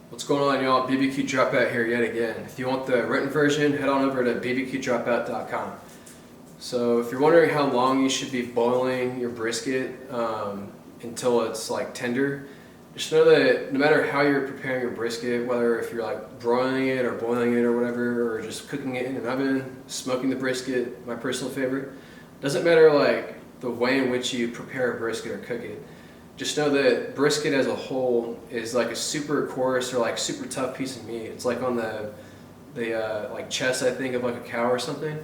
What's going on, y'all? BBQ Dropout here yet again. If you want the written version, head on over to bbqdropout.com. So if you're wondering how long you should be boiling your brisket until it's like tender, just know that no matter how you're preparing your brisket, whether if you're like broiling it or boiling it or whatever, or just cooking it in an oven, smoking the brisket, my personal favorite, doesn't matter like the way in which you prepare a brisket or cook it. Just know that brisket as a whole is like a super coarse or like super tough piece of meat. It's like on the like chest, I think, of like a cow or something.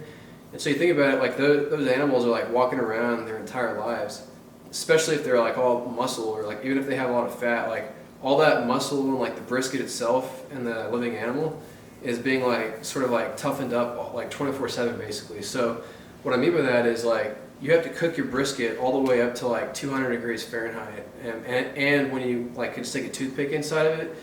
And so you think about it, like those animals are like walking around their entire lives, especially if they're like all muscle or like even if they have a lot of fat, like all that muscle and like the brisket itself and the living animal is being like sort of like toughened up like 24/7 basically. So what I mean by that is like you have to cook your brisket all the way up to like 200 degrees Fahrenheit, and when you like can stick a toothpick inside of it,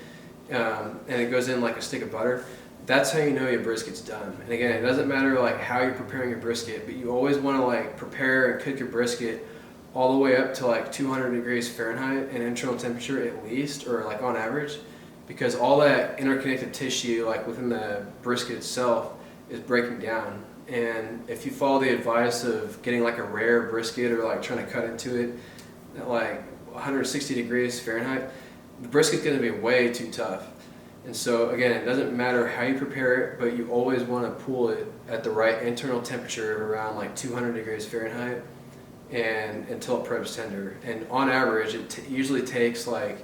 and it goes in like a stick of butter, that's how you know your brisket's done. And again, it doesn't matter like how you're preparing your brisket, but you always want to like prepare and cook your brisket all the way up to like 200 degrees Fahrenheit in internal temperature at least, or like on average, because all that interconnected tissue like within the brisket itself is breaking down. And if you follow the advice of getting like a rare brisket or like trying to cut into it at like 160 degrees Fahrenheit, the brisket's going to be way too tough. And so again, it doesn't matter how you prepare it, but you always want to pull it at the right internal temperature around like 200 degrees Fahrenheit and until it preps tender. And on average, it usually takes like,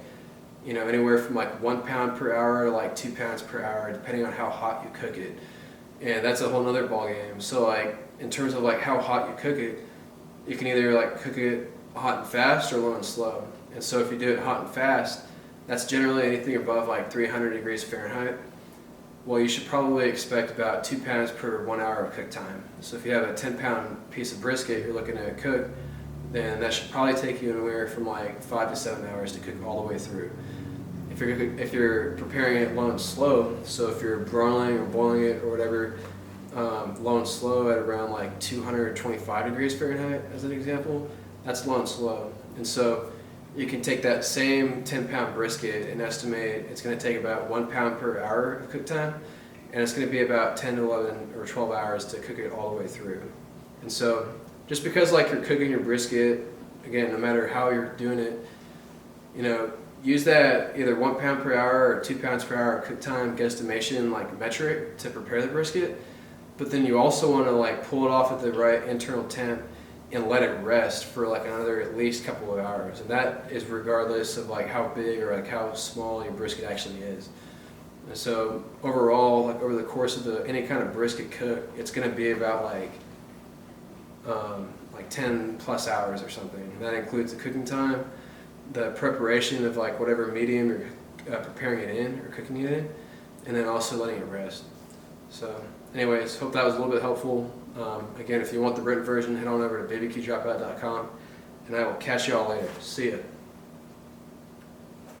you know, anywhere from like 1 pound per hour to like 2 pounds per hour, depending on how hot you cook it. And that's a whole nother ball game. So like in terms of like how hot you cook it, you can either like cook it hot and fast or low and slow. And so if you do it hot and fast, that's generally anything above like 300 degrees Fahrenheit. Well, you should probably expect about 2 pounds per 1 hour of cook time. So if you have a 10-pound piece of brisket you're looking to cook, then that should probably take you anywhere from like 5 to 7 hours to cook all the way through. If you're preparing it low and slow, so if you're broiling or boiling it or whatever, low and slow at around like 225 degrees Fahrenheit as an example, that's low and slow. And so you can take that same 10-pound brisket and estimate it's going to take about 1 pound per hour of cook time, and it's going to be about 10 to 11 or 12 hours to cook it all the way through. And so just because like you're cooking your brisket, again, no matter how you're doing it, you know, use that either 1 pound per hour or 2 pounds per hour cook time guesstimation like metric to prepare the brisket. But then you also want to like pull it off at the right internal temp and let it rest for like another at least couple of hours. And that is regardless of like how big or like how small your brisket actually is. And so overall, like over the course of any kind of brisket cook, it's going to be about like 10 plus hours or something. And that includes the cooking time, the preparation of like whatever medium you're preparing it in or cooking it in, and then also letting it rest. So anyways, hope that was a little bit helpful. Again, if you want the written version, head on over to bbqdropout.com, and I will catch you all later. See ya.